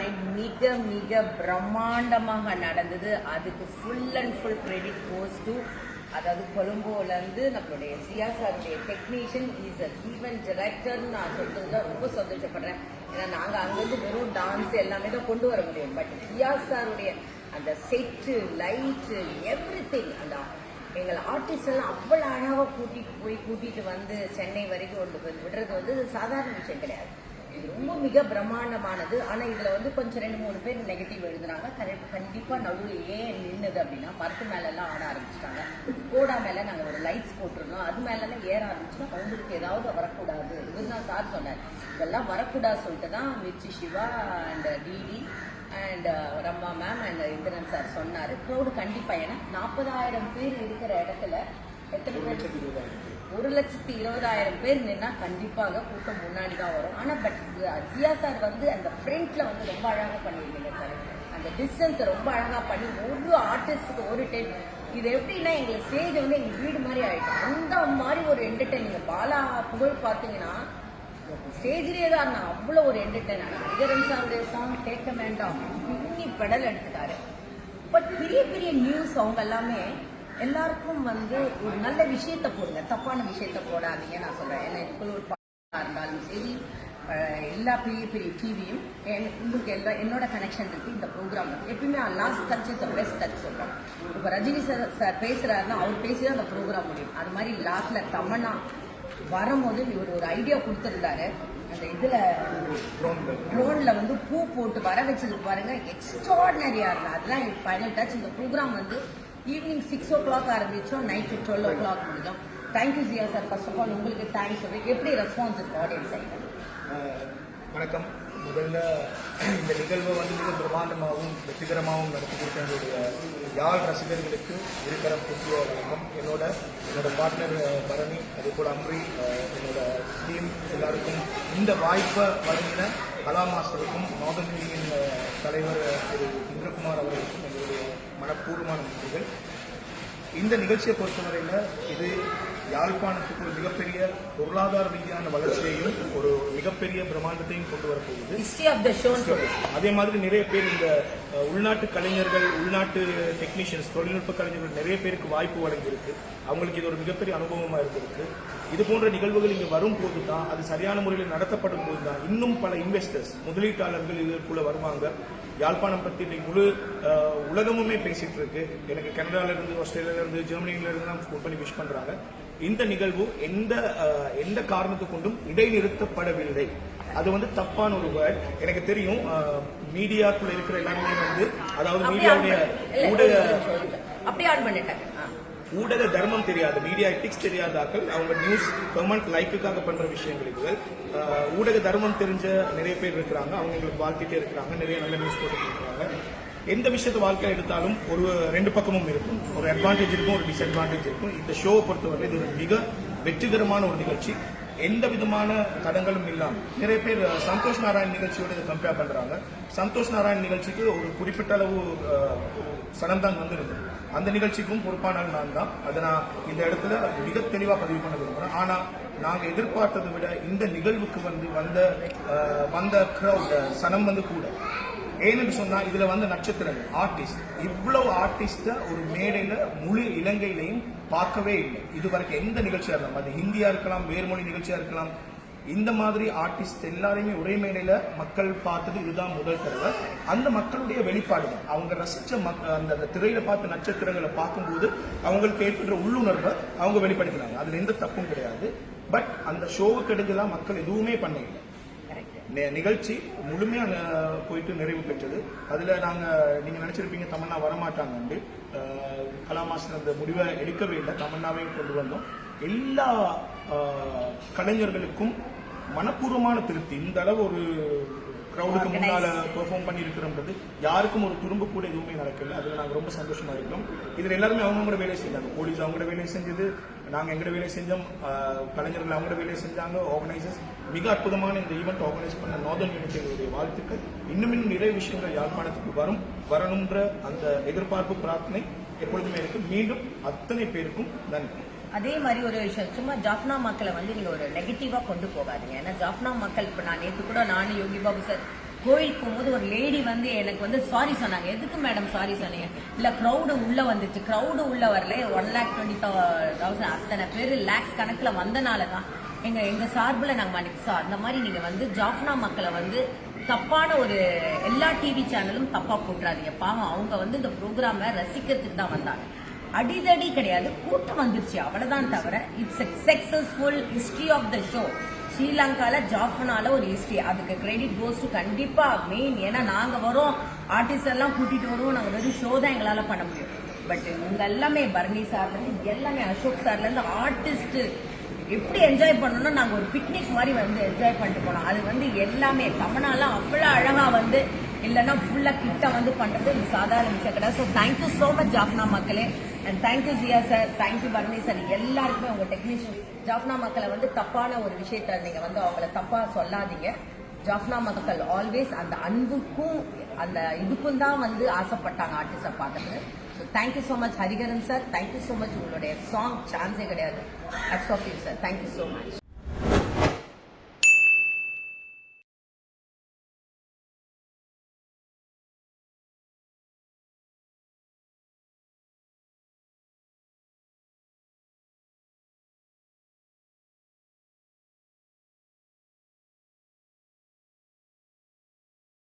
Night மிக மிக பிரம்மாண்டமாக நடந்தது. அதுக்கு full and full credit goes to, அதாவது கொழும்போலேருந்து நம்மளுடைய சியா சாருடைய டெக்னீஷியன் இஸ் அ ஈவென்ட் டைரக்டர்னு நான் சொல்றது ரொம்ப சந்தோஷப்படுறேன். ஏன்னா நாங்கள் அங்கேருந்து வெறும் டான்ஸ் எல்லாமே தான் கொண்டு வர முடியும். பட் சியா சாருடைய அந்த செட்டு, லைட்டு, எவ்ரி திங், அந்த எங்கள் ஆர்டிஸ்ட் எல்லாம் அவ்வளோ அழகாக கூட்டிகிட்டு வந்து சென்னை வரைக்கும் கொண்டு விடுறது வந்து சாதாரண விஷயம் கிடையாது. இது ரொம்ப மிக பிரம்மாண்டமானது. ஆனால் இதில் வந்து கொஞ்சம் 2-3 பேர் நெகட்டிவ் எழுதுறாங்க. கண்டிப்பாக நடுவில் ஏன் நின்றுது அப்படின்னா, மரத்து மேலெல்லாம் ஆட ஆரம்பிச்சிட்டாங்க. கோடா மேலே நாங்கள் ஒரு லைட்ஸ் போட்டிருந்தோம், அது மேலெல்லாம் ஏற ஆரம்பிச்சுன்னா அவங்களுக்கு ஏதாவது வரக்கூடாது. இதுதான் சார் சொன்னார், இதெல்லாம் வரக்கூடாது சொல்லிட்டு தான் Mirchi Shiva and DD and Ramma ma'am and Indiran sir சொன்னார். க்ரௌடு கண்டிப்பாக, ஏன்னா 40,000 பேர் இருக்கிற இடத்துல எத்தனை பேர், 1,20,000 பேர் நின்னா கண்டிப்பாக கூட்டம் முன்னாடி தான் வரும். ஆனால் பட் ஜியா சார் வந்து அந்த ஃப்ரண்ட்ல வந்து ரொம்ப அழகாக பண்ணியிருந்தீங்க சார். அந்த டிஸ்டன்ஸை ரொம்ப அழகாக பண்ணி ஒரு ஆர்டிஸ்டுக்கு ஒரு டைம் இது எப்படின்னா எங்களுக்கு ஸ்டேஜ் வந்து எங்கள் வீடு மாதிரி ஆகிடும். அந்த மாதிரி ஒரு என்டர்டைனிங் பாலா புகழ் பார்த்தீங்கன்னா ஸ்டேஜ்லேயே தான் நான் அவ்வளோ ஒரு என்டர்டைன். விஜயரன் சாருடைய சாங் கேட்க வேண்டாம், இன்னி பெடல் எடுத்துட்டாரு. பட் பெரிய பெரிய நியூஸ் அவங்க எல்லாமே எல்லாருக்கும் வந்து ஒரு நல்ல விஷயத்த போடுங்க, தப்பான விஷயத்த போடாதீங்க நான் சொல்றேன். ஏன்னா இதுக்குள்ள ஒரு பாடா இருந்தாலும் சரி, எல்லா பெரிய பெரிய டிவியும் உங்களுக்கு எல்லாம் என்னோட கனெக்ஷன் இருக்கு. இந்த ப்ரோக்ராம் எப்பயுமே last touch is best touch சொல்றோம். இப்போ ரஜினி சார் பேசுறாருன்னா அவர் பேசிதான் அந்த ப்ரோக்ராம் முடியும். அது மாதிரி லாஸ்ட்ல தமன்னா வரும்போது இவர் ஒரு ஐடியா கொடுத்துருந்தாரு. அந்த இதுல ட்ரோன்ல வந்து பூ போட்டு வர வச்சது பாருங்க, எக்ஸ்ட்ராடினரியா இருந்தா. அதெல்லாம் ஃபைனல் டச். இந்த ப்ரோக்ராம் வந்து ஈவினிங் 6 o'clock ஆரம்பிச்சோம், நைட்டு 12 o'clock முடிஞ்சோம். Thank you Jiya sir. First of all உங்களுக்கு தேங்க்ஸ் சொல்லி எப்படி ரெஸ்பான்ஸ் இருக்கு ஆடியன்ஸ் சைடு? வணக்கம். முதல்ல இந்த நிகழ்வை வந்து மிக பிரமாண்டமாகவும் வெற்றிகரமாகவும் நடத்தி கொடுத்த என்னுடைய யாழ் ரசிகர்களுக்கு இருக்கிற புதிய வணக்கம். என்னோட பார்ட்னர் பரணி, அதே போல் அம்ரி, என்னோட டீம் எல்லாருக்கும் இந்த வாய்ப்பை வழங்கின கலா மாஸ்டருக்கும் நார்தன் யூனியன் தலைவர் திரு இந்திரகுமார் அவர்களுக்கும் எங்களுடைய மனப்பூர்வமான நன்றிகள். இந்த நிகழ்ச்சியை பொறுத்தவரையில் இது யாழ்ப்பாணத்துக்கு ஒரு மிகப்பெரிய பொருளாதார ரீதியான வளர்ச்சியையும் ஒரு மிகப்பெரிய பிரம்மாண்டத்தையும் கொண்டு வரப்போகுது. அதே மாதிரி நிறைய பேர் இந்த உள்நாட்டு கலைஞர்கள், உள்நாட்டு டெக்னீஷியன்ஸ், தொழில்நுட்ப கலைஞர்கள் நிறைய பேருக்கு வாய்ப்பு வழங்கியிருக்கு. அவங்களுக்கு இது ஒரு மிகப்பெரிய அனுபவமாக இருந்திருக்கு. இது போன்ற நிகழ்வுகள் இங்கே வரும்போது தான், அது சரியான முறையில் நடத்தப்படும் போது தான் இன்னும் பல இன்வெஸ்டர்ஸ், முதலீட்டாளர்கள் இதற்குள்ள வருவாங்க. யாழ்ப்பாணம் பற்றி இன்னைக்கு முழு உலகமுமே பேசிட்டு இருக்கு. எனக்கு கனடால இருந்து, ஆஸ்திரேலியால இருந்து, ஜெர்மனில இருந்து தான் ஃபோன் பண்ணி விஷ் பண்றாங்க. இந்த நிகழ்வு எந்த காரணத்தை கொண்டும் இடைநிறுத்தப்படவில்லை. அது வந்து தப்பான ஒரு வேர்ட். எனக்கு தெரியும் மீடியாக்குள்ள இருக்கிற எல்லாருமே வந்து, அதாவது மீடியாவுடைய ஊடக தர்மம் தெரியாத, மீடியா எத்திக்ஸ் தெரியாதாக்கள், அவங்க நியூஸ் பெர்மனன்ட் லைக்குக்காக பண்ற விஷயங்களுக்கு ஊடக தர்மம் தெரிஞ்ச நிறைய பேர் இருக்கிறாங்க. அவங்க எங்களுக்கு வாழ்த்திட்டே இருக்கிறாங்க, நிறைய நல்ல நியூஸ் போட்டு இருக்கிறாங்க. எந்த விஷயத்தை வாழ்க்கையில் எடுத்தாலும் ஒரு 2 பக்கமும் இருக்கும். ஒரு அட்வான்டேஜ் இருக்கும், ஒரு டிஸ்அட்வான்டேஜ் இருக்கும். இந்த ஷோவை பொறுத்தவரை இது ஒரு மிக வெற்றிகரமான ஒரு நிகழ்ச்சி. எந்த விதமான தடங்களும் இல்லாமல் நிறைய பேர் சந்தோஷ் நாராயண் நிகழ்ச்சியோட இதை கம்பேர் பண்றாங்க. சந்தோஷ் நாராயண் நிகழ்ச்சிக்கு ஒரு குறிப்பிட்ட அளவு சனம் தான் வந்திருந்தது. அந்த நிகழ்ச்சிக்கும் பொறுப்பான நான் தான். அதை நான் இந்த இடத்துல மிக தெளிவாக பதிவு பண்ண விரும்புகிறேன். ஆனால் நாங்கள் எதிர்பார்த்ததை விட இந்த நிகழ்வுக்கு வந்த கிரௌட் சனம் வந்து கூட. ஏன்னு சொன்னா இதுல வந்து நட்சத்திரங்கள், ஆர்டிஸ்ட், இவ்வளவு ஆர்டிஸ்ட ஒரு மேடையில முழு இலங்கையிலையும் பார்க்கவே இல்லை. இதுவரைக்கும் எந்த நிகழ்ச்சியா இருந்தாலும், அது ஹிந்தியா இருக்கலாம், வேறு மொழி நிகழ்ச்சியா இருக்கலாம், இந்த மாதிரி ஆர்டிஸ்ட் எல்லாரையுமே ஒரே மேடையில மக்கள் பார்த்தது இதுதான் முதல் தடவை. அந்த மக்களுடைய வெளிப்பாடு தான், அவங்க ரசிச்ச அந்த திரையில பார்த்த நட்சத்திரங்களை பார்க்கும்போது அவங்களுக்கு ஏற்படுற உள்ளுணர்வை அவங்க வெளிப்படுத்தினாங்க. அதுல எந்த தப்பும் கிடையாது. பட் அந்த ஷோவுக்கு எடுக்கலாம் மக்கள் எதுவுமே பண்ணல. நிகழ்ச்சி முழுமையா போயிட்டு நிறைவு பெற்றது. அதுல நீங்க நினைச்சிருப்பீங்க தமன்னா வரமாட்டாங்க. கலா மாஸ்டர் அந்த முடிவை எடுக்கவே இல்லை, தமன்னாவையும் கொண்டு வந்தோம். எல்லா கலைஞர்களுக்கும் மனப்பூர்வமான திருப்தி. இந்த அளவு ஒரு கிரௌடுக்கு முன்னால பெர்ஃபார்ம் பண்ணி இருக்கிறது யாருக்கும் ஒரு துரும்பு கூட எதுவுமே நடக்கல. அதுல நாங்க ரொம்ப சந்தோஷமா இருக்கிறோம். இதுல எல்லாருமே அவங்களோட வேலையை செஞ்சாங்க. போலீஸ் அவங்களோட வேலையை செஞ்சது, நாங்க எங்களோட வேலையை செஞ்சோம், கலைஞர்கள் அவங்களோட வேலையை செஞ்சாங்க, ஆர்கனைசர்ஸ். மிக அற்புதமான இந்த ஈவெண்ட் ஆர்கனைஸ் பண்ண நார்தன் யூனிவர்சிட்டியுடைய வாழ்த்துக்கள். இன்னும் நிறைய விஷயங்கள் யாழ்ப்பாணத்துக்கு வரணும்ன்ற அந்த எதிர்பார்ப்பு, பிரார்த்தனை எப்பொழுதுமே இருக்கு. மீண்டும் அத்தனை பேருக்கும் நன்றி. அதே மாதிரி ஒரு விஷயம், சும்மா ஜாஃப்னா மக்களை வந்து நீங்க ஒரு நெகட்டிவா கொண்டு போகாதீங்க. ஏன்னா ஜாஃப்னா மக்கள், இப்ப நான் நேற்று கூட நானும் யோகி பாபு சார் கோயிலுக்கு போகும்போது ஒரு லேடி வந்து எனக்கு வந்து சாரி சொன்னாங்க. எதுக்கு மேடம் சாரி சொன்னீங்க? இல்ல க்ரௌடு உள்ள வந்துச்சு. க்ரௌடு உள்ள வரல, 1,20,000 அத்தனை பேர் லேக்ஸ் கணக்குல வந்தனால தான் எங்க சார்பில் நாங்கள் மன்னிப்போம். அந்த மாதிரி நீங்க வந்து ஜாஃப்னா மக்களை வந்து தப்பான ஒரு எல்லா டிவி சேனலும் தப்பா போட்டுறாதீங்க. பாவம் அவங்க வந்து இந்த ப்ரோக்ராமை ரசிக்கிறதுக்கு தான் வந்தாங்க. அடிதடி கிடையாது, கூட்டம் வந்துருச்சு அவ்வளவுதான். தவிர it's a successful history of the show. ஸ்ரீலங்கால ஜாஃப்னால ஒரு ஹிஸ்டரி, அதுக்கு கிரெடிட் கோஸ் டு கண்டிப்பா மெயின். ஏன்னா நாங்க வரோம், ஆர்டிஸ்ட் எல்லாம் கூட்டிட்டு வருவோம், நாங்க வெறும் ஷோ தான் எங்களால பண்ண முடியும். பட் இவங்க எல்லாமே பரணி சார்ல இருந்து எல்லாமே அசோக் சார்ல இருந்து ஆர்டிஸ்ட் எப்படி என்ஜாய் பண்ணணும்னா நாங்க ஒரு பிக்னிக் மாதிரி வந்து என்ஜாய் பண்ணிட்டு போனோம். அது வந்து எல்லாமே தமிழ்நாலாம் அவ்வளவு அழகா வந்து இல்லைன்னா ஃபுல்லா கிட்ட வந்து பண்றது இது சாதாரண விஷயம் கிடையாது. So thank you so much Jaffna மக்களே, and thank you Jiya sir, thank you Bharani sir, எல்லாருக்குமே உங்க டெக்னீஷியன். ஜாஃப்னா மக்களை வந்து தப்பான ஒரு விஷயத்த நீங்க வந்து அவங்கள தப்பா சொல்லாதீங்க. ஜாஃப்னா மக்கள் ஆல்வேஸ் அந்த அன்புக்கும் அந்த இதுக்கும் தான் வந்து ஆசைப்பட்டாங்க ஆர்டிஸ்டை பார்த்துட்டு. So thank you so much Hariharan sir, thank you so much. உங்களுடைய சாங் சான்ஸே கிடையாது. Hats off you sir, thank you so much.